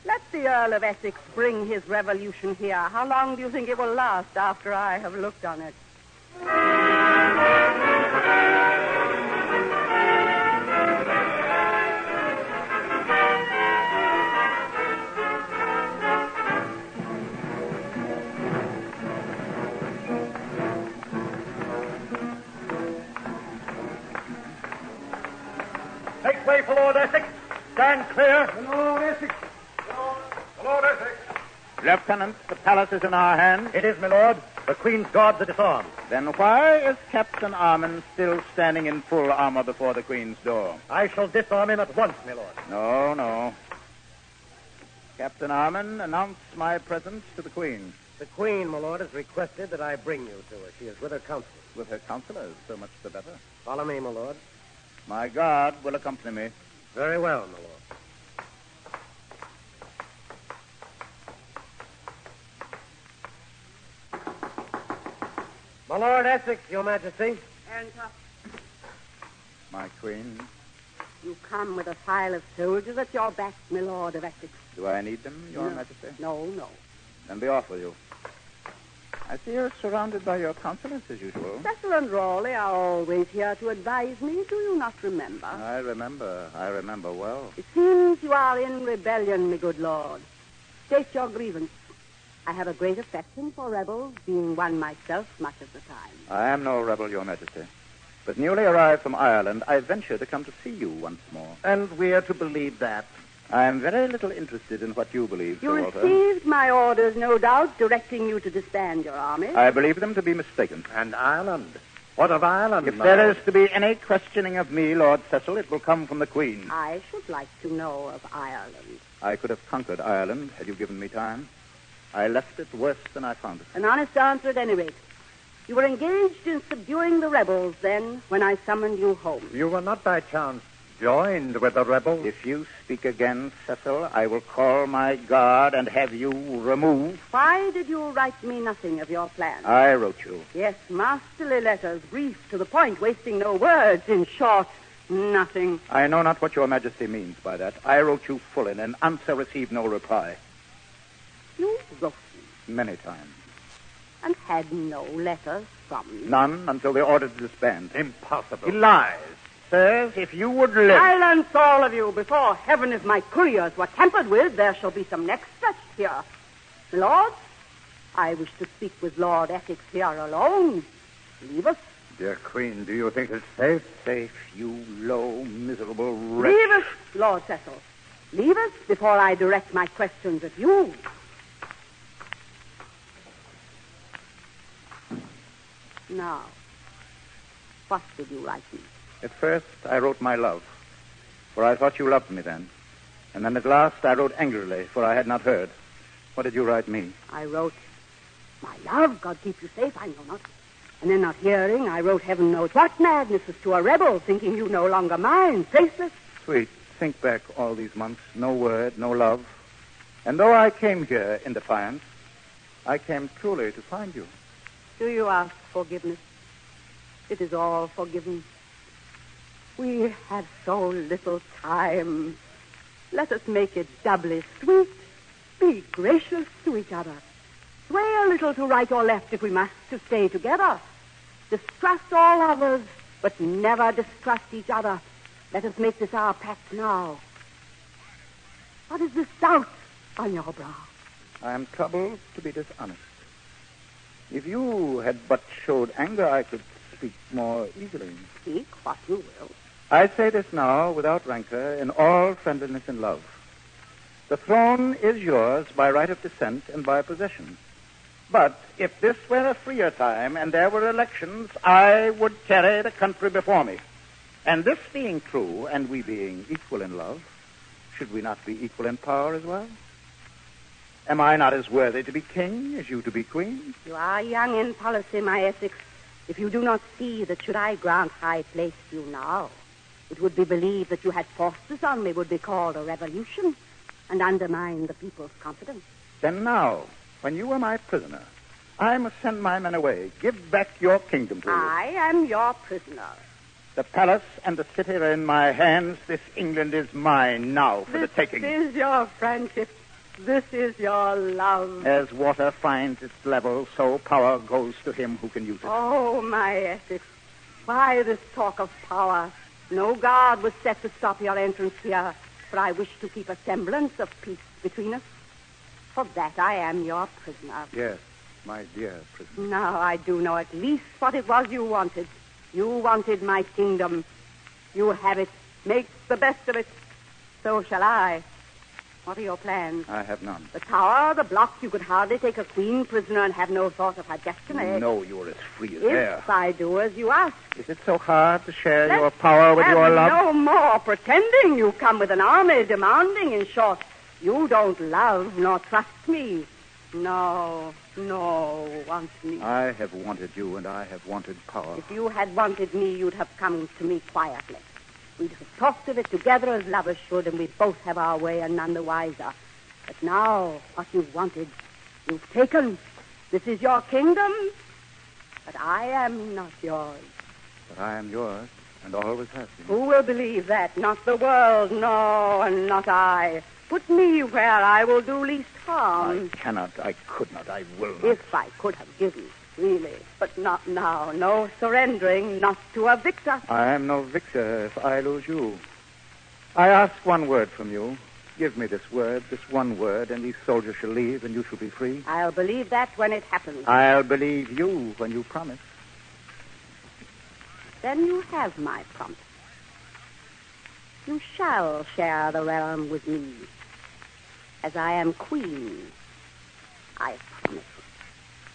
Let the Earl of Essex bring his revolution here. How long do you think it will last after I have looked on it? Make way for Lord Essex. Stand clear. Lord Essex. Lord Essex. Lieutenant, the palace is in our hands. It is, my lord. The Queen's guards are disarmed. Then why is Captain Armand still standing in full armor before the Queen's door? I shall disarm him at once, my lord. No. Captain Armand, announce my presence to the Queen. The Queen, my lord, has requested that I bring you to her. She is with her council. With her counselors, so much the better. Follow me, my lord. My guard will accompany me. Very well, my lord. My Lord Essex, Your Majesty. Enter. My queen. You come with a file of soldiers at your back, my Lord of Essex. Do I need them, Your Majesty? No. Then be off with you. I see you're surrounded by your counselors as usual. Cecil and Raleigh are always here to advise me. Do you not remember? I remember well. It seems you are in rebellion, my good lord. State your grievance. I have a great affection for rebels, being one myself much of the time. I am no rebel, Your Majesty. But newly arrived from Ireland, I venture to come to see you once more. And we are to believe that. I am very little interested in what you believe, You Sir Walter. received my orders, no doubt, directing you to disband your army. I believe them to be mistaken. And Ireland. What of Ireland? If there is to be any questioning of me, Lord Cecil, it will come from the Queen. I should like to know of Ireland. I could have conquered Ireland had you given me time. I left it worse than I found it. An honest answer at any rate. You were engaged in subduing the rebels then when I summoned you home. You were not by chance joined with the rebels? If you speak again, Cecil, I will call my guard and have you removed. Why did you write me nothing of your plan? I wrote you. Yes, masterly letters, brief to the point, wasting no words. In short, nothing. I know not what Your Majesty means by that. I wrote you full in. An answer received no reply. You wrote me? Many times. And had no letters from me? None until the order to disband. Impossible. He lies. Sirs, if you would live... Silence, all of you. Before heaven, if my couriers were tampered with, there shall be some necks stretched here. Lord, I wish to speak with Lord Essex here alone. Leave us. Dear Queen, do you think it's safe? Safe, you low, miserable wretch. Leave us, Lord Cecil. Leave us before I direct my questions at you. Now, what did you write me? At first, I wrote my love, for I thought you loved me then. And then at last, I wrote angrily, for I had not heard. What did you write me? I wrote, my love, God keep you safe, I know not. And then not hearing, I wrote heaven knows what madnesses to a rebel, thinking you no longer mine, faithless. Sweet, think back all these months. No word, no love. And though I came here in defiance, I came truly to find you. Do you ask forgiveness? It is all forgiven. We have so little time. Let us make it doubly sweet. Be gracious to each other. Sway a little to right or left if we must, to stay together. Distrust all others, but never distrust each other. Let us make this our pact now. What is this doubt on your brow? I am troubled to be dishonest. If you had but showed anger, I could speak more easily. Speak what you will. I say this now without rancor, in all friendliness and love. The throne is yours by right of descent and by possession. But if this were a freer time and there were elections, I would carry the country before me. And this being true, and we being equal in love, should we not be equal in power as well? Am I not as worthy to be king as you to be queen? You are young in policy, my Essex. If you do not see that should I grant high place to you now, it would be believed that you had forced this on me would be called a revolution and undermine the people's confidence. Then now, when you are my prisoner, I must send my men away. Give back your kingdom to you. I am your prisoner. The palace and the city are in my hands. This England is mine now for the taking. This is your friendship. This is your love. As water finds its level, so power goes to him who can use it. Oh, my Essex, why this talk of power? No guard was set to stop your entrance here, for I wish to keep a semblance of peace between us. For that I am your prisoner. Yes, my dear prisoner. Now I do know at least what it was you wanted. You wanted my kingdom. You have it. Make the best of it. So shall I. What are your plans? I have none. The tower, the block, you could hardly take a queen prisoner and have no thought of her destiny. No, you are as free as air. If I do as you ask. Is it so hard to share your power with your love? No more pretending. You come with an army demanding, in short. You don't love nor trust me. No, want me. I have wanted you, and I have wanted power. If you had wanted me, you'd have come to me quietly. We'd have talked of it together as lovers should, and we'd both have our way and none the wiser. But now, what you've wanted, you've taken. This is your kingdom. But I am not yours. But I am yours, and always have been. Who will believe that? Not the world, no, and not I. Put me where I will do least harm. I cannot, I could not, I will not. If I could have given, really. But not now. No surrendering, not to a victor. I am no victor if I lose you. I ask one word from you. Give me this one word, and these soldiers shall leave, and you shall be free. I'll believe that when it happens. I'll believe you when you promise. Then you have my promise. You shall share the realm with me. As I am queen, I promise.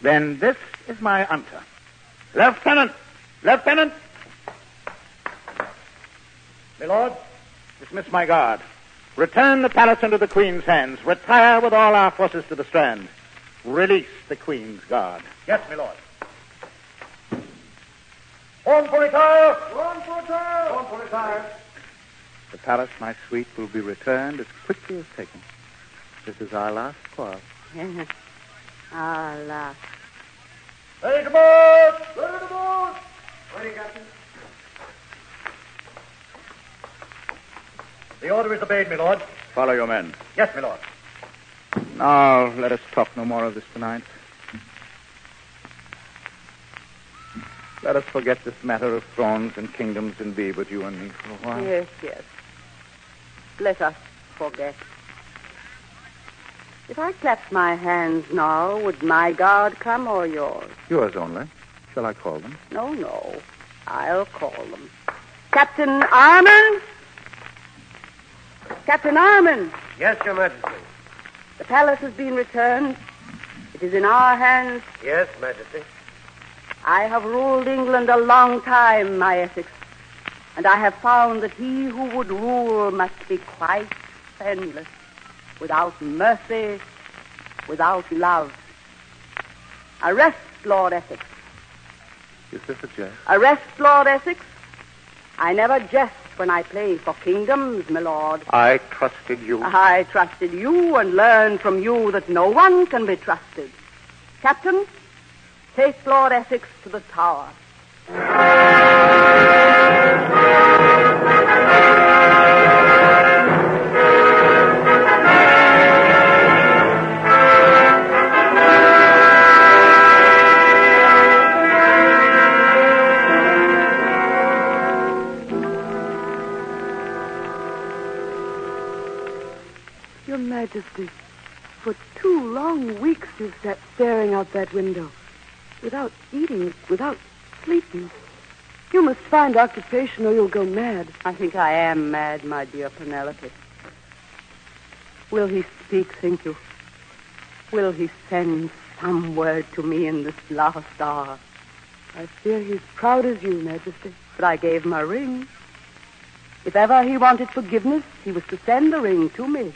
Then this is my answer. Lieutenant! Lieutenant! My lord? Dismiss my guard. Return the palace into the Queen's hands. Retire with all our forces to the Strand. Release the Queen's guard. Yes, my lord. On for retire! On for retire! On for retire! The palace, my suite, will be returned as quickly as taken. This is our last quarrel. Our last. Ready to move! Ready to move! Ready, Captain. The order is obeyed, my lord. Follow your men. Yes, my lord. Now, let us talk no more of this tonight. Let us forget this matter of thrones and kingdoms and be but you and me for a while. Yes, yes. Let us forget. If I clapped my hands now, would my guard come or yours? Yours only. Shall I call them? No, no. I'll call them. Captain Armand? Captain Armand, Yes, Your Majesty. the palace has been returned. It is in our hands. Yes, Majesty. I have ruled England a long time, my Essex, and I have found that he who would rule must be quite friendless, without mercy, without love. Arrest Lord Essex. Is this a jest? Arrest Lord Essex. I never jest when I play for kingdoms, my lord. I trusted you. I trusted you and learned from you that no one can be trusted. Captain, take Lord Essex to the Tower. Your Majesty, for 2 long weeks you've sat staring out that window, without eating, without sleeping. You must find occupation or you'll go mad. I think I am mad, my dear Penelope. Will he speak, think you? Will he send some word to me in this last hour? I fear he's proud as you, Majesty. But I gave him a ring. If ever he wanted forgiveness, he was to send the ring to me.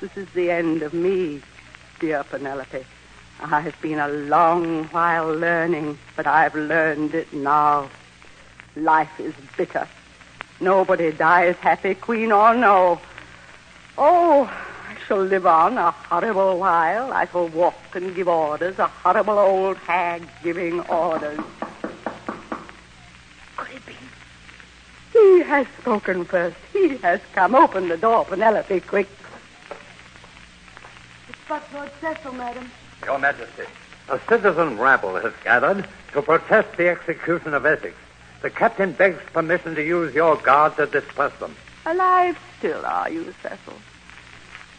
This is the end of me, dear Penelope. I've been a long while learning, but I've learned it now. Life is bitter. Nobody dies happy, queen or no. Oh, I shall live on a horrible while. I shall walk and give orders, a horrible old hag giving orders. Could it be? He has spoken first. He has come. Open the door, Penelope, quick. It's but Lord Cecil, madam. Your Majesty, a citizen rabble has gathered to protest the execution of Essex. The captain begs permission to use your guard to disperse them. Alive still are you, Cecil.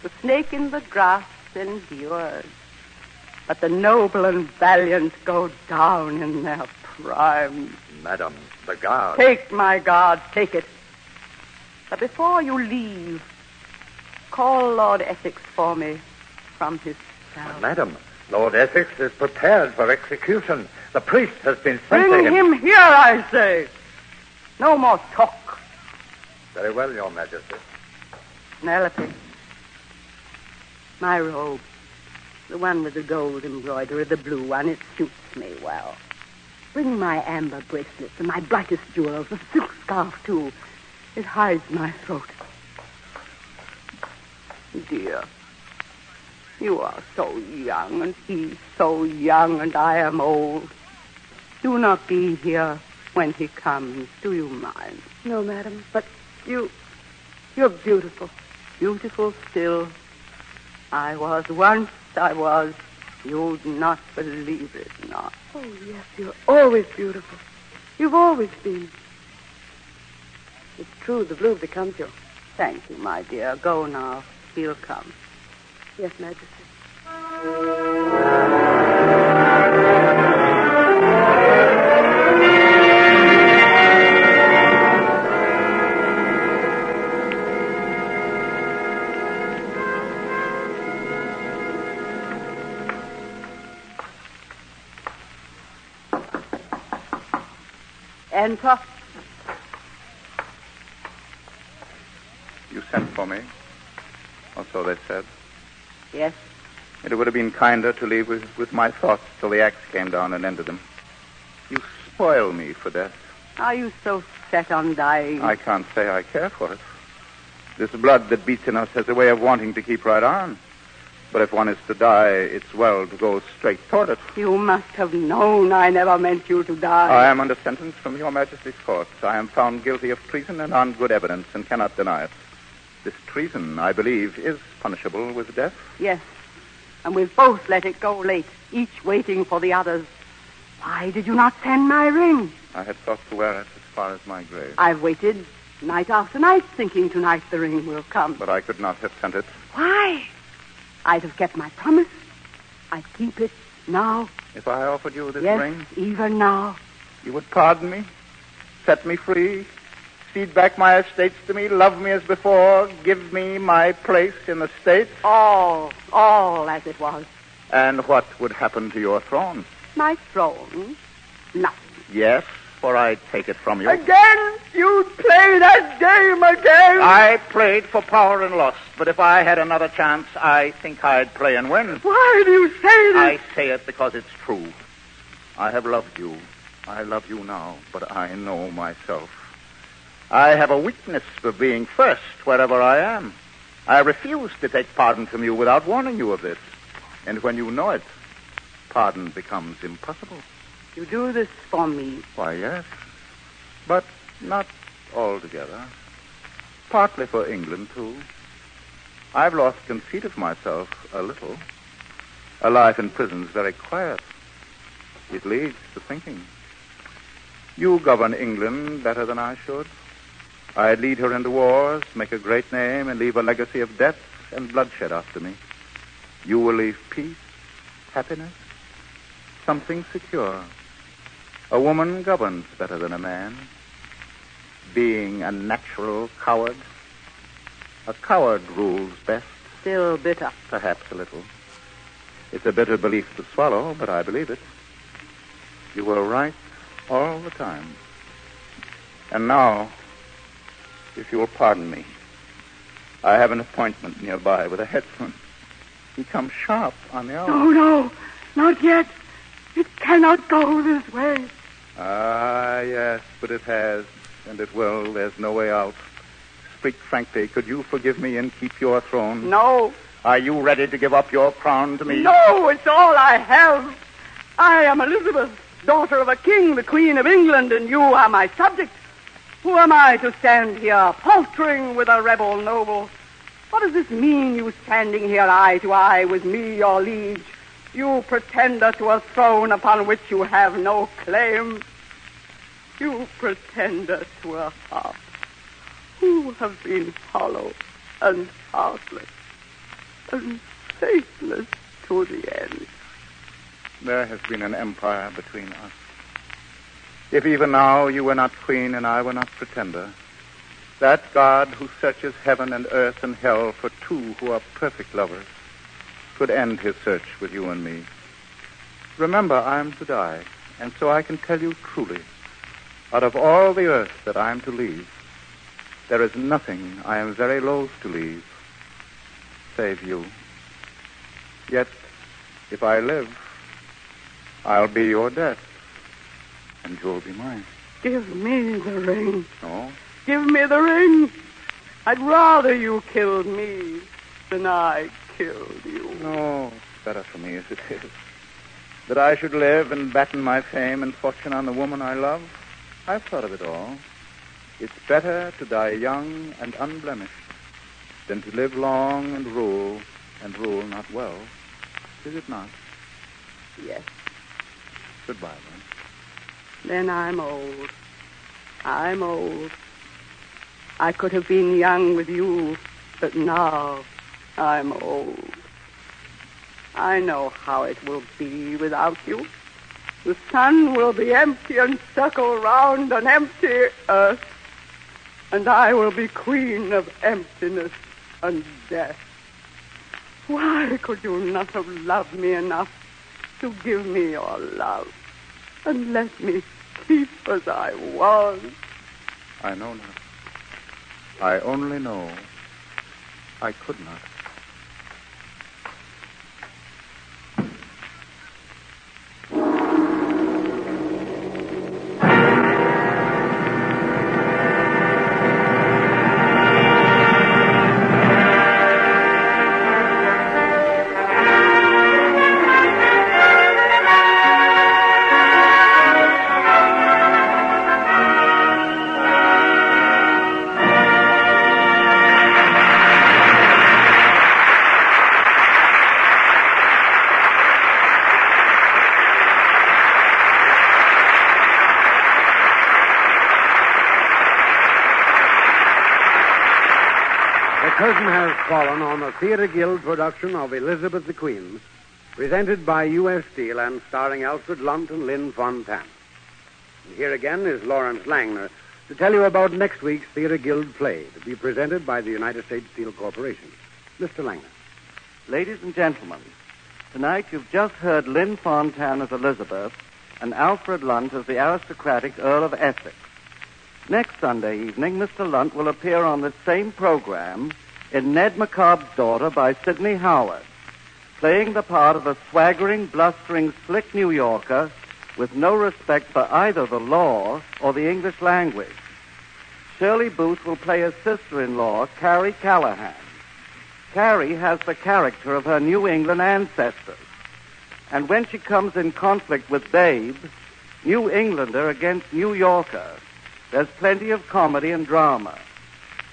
The snake in the grass endures. But the noble and valiant go down in their prime. Madam, the guard. Take my guard, take it. But before you leave, call Lord Essex for me from his cell. Madam, Lord Essex is prepared for execution. The priest has been sent to Bring him here, I say. No more talk. Very well, Your Majesty. Penelope, my robe, the one with the gold embroidery, the blue one, it suits me well. Bring my amber bracelets and my brightest jewels, the silk scarf, too. It hides my throat. Dear, You are so young, and he's so young, and I am old. Do not be here when he comes. Do you mind? No, madam, but you're beautiful. Beautiful still. I was once, I was. You'd not believe it, not. Oh, yes, you're always beautiful. You've always been. It's true, the blue becomes you. Thank you, my dear. Go now. He'll come. Yes, Majesty. Enter. You sent for me, or so they said. Yes. It would have been kinder to leave with my thoughts till the axe came down and ended them. You spoil me for death. Are you so set on dying? I can't say I care for it. This blood that beats in us has a way of wanting to keep right on. But if one is to die, it's well to go straight toward it. You must have known I never meant you to die. I am under sentence from Your Majesty's courts. I am found guilty of treason and on good evidence and cannot deny it. This treason, I believe, is punishable with death. Yes. And we've both let it go late, each waiting for the others. Why did you not send my ring? I had thought to wear it as far as my grave. I've waited night after night, thinking tonight the ring will come. But I could not have sent it. Why? I'd have kept my promise. I'd keep it now. If I offered you this yes, ring? Even now. You would pardon me? Set me free? Cede back my estates to me? Love me as before? Give me my place in the state? All as it was. And what would happen to your throne? My throne? Nothing. Yes, for I take it from you. Again? You'd play that game again? I played for power and lust, but if I had another chance, I think I'd play and win. Why do you say this? I say it because it's true. I have loved you. I love you now, but I know myself. I have a weakness for being first wherever I am. I refuse to take pardon from you without warning you of this. And when you know it, pardon becomes impossible. You do this for me? Why, yes. But not altogether. Partly for England, too. I've lost conceit of myself a little. A life in prison's very quiet. It leads to thinking. You govern England better than I should. I'd lead her into wars, make a great name, and leave a legacy of death and bloodshed after me. You will leave peace, happiness, something secure. A woman governs better than a man. Being a natural coward, a coward rules best. Still bitter. Perhaps a little. It's a bitter belief to swallow, but I believe it. You were right all the time. And now, if you'll pardon me, I have an appointment nearby with a headsman. He comes sharp on the hour. No, not yet. It cannot go this way. Ah, yes, but it has, and it will. There's no way out. Speak frankly, could you forgive me and keep your throne? No. Are you ready to give up your crown to me? No, it's all I have. I am Elizabeth, daughter of a king, the Queen of England, and you are my subject. Who am I to stand here, paltering with a rebel noble? What does this mean, you standing here eye to eye with me, your liege? You pretender to a throne upon which you have no claim. You pretender to a heart who have been hollow and heartless and faithless to the end. There has been an empire between us. If even now you were not queen and I were not pretender, that God who searches heaven and earth and hell for two who are perfect lovers could end his search with you and me. Remember, I am to die, and so I can tell you truly, out of all the earth that I am to leave, there is nothing I am very loath to leave, save you. Yet, if I live, I'll be your death, and you'll be mine. Give me the ring. No? Give me the ring. I'd rather you killed me than I killed you. No, it's better for me as it is. That I should live and batten my fame and fortune on the woman I love, I've thought of it all. It's better to die young and unblemished than to live long and rule not well. Is it not? Yes. Goodbye, then. Then I'm old. I'm old. I could have been young with you, but now I'm old. I know how it will be without you. The sun will be empty and circle round an empty earth, and I will be queen of emptiness and death. Why could you not have loved me enough to give me your love and let me keep as I was? I know not. I only know I could not. Curtain has fallen on the Theatre Guild production of Elizabeth the Queen, presented by U.S. Steel and starring Alfred Lunt and Lynn Fontanne. And here again is Lawrence Langner to tell you about next week's Theatre Guild play to be presented by the United States Steel Corporation. Mr. Langner. Ladies and gentlemen, tonight you've just heard Lynn Fontanne as Elizabeth and Alfred Lunt as the aristocratic Earl of Essex. Next Sunday evening, Mr. Lunt will appear on this same program in Ned Macabre's Daughter by Sidney Howard, playing the part of a swaggering, blustering, slick New Yorker with no respect for either the law or the English language. Shirley Booth will play his sister-in-law, Carrie Callahan. Carrie has the character of her New England ancestors, and when she comes in conflict with Babe, New Englander against New Yorker, there's plenty of comedy and drama.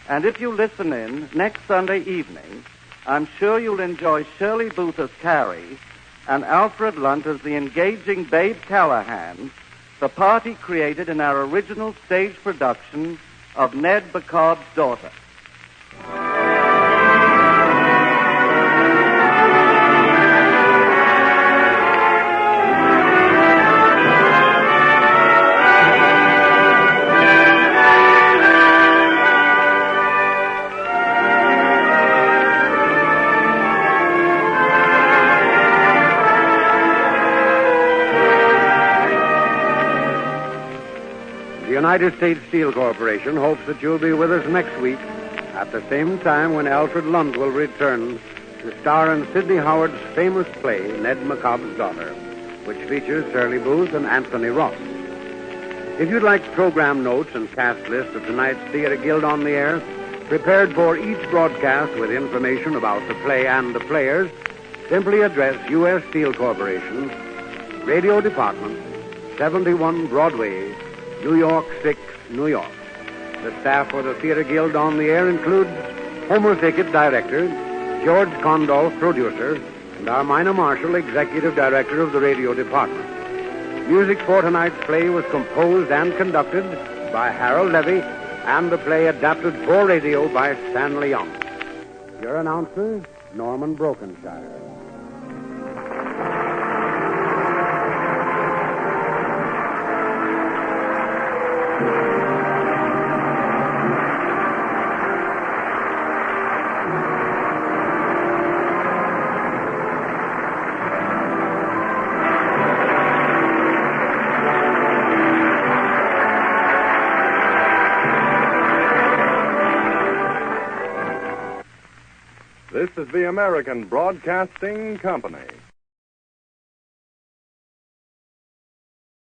And if you listen in next Sunday evening, I'm sure you'll enjoy Shirley Booth as Carrie and Alfred Lunt as the engaging Babe Callahan, the part he created in our original stage production of Ned Macabre's Daughter. The United States Steel Corporation hopes that you'll be with us next week at the same time when Alfred Lunt will return to star in Sidney Howard's famous play, Ned Macabre's Daughter, which features Shirley Booth and Anthony Ross. If you'd like program notes and cast list of tonight's Theatre Guild on the Air, prepared for each broadcast with information about the play and the players, simply address U.S. Steel Corporation, Radio Department, 71 Broadway, New York 6, New York. The staff for the Theatre Guild on the Air includes Homer Thicket, Director, George Condolph, Producer, and Armina Marshall, Executive Director of the Radio Department. Music for tonight's play was composed and conducted by Harold Levy, and the play adapted for radio by Stanley Young. Your announcer, Norman Brokenshire. This is the American Broadcasting Company.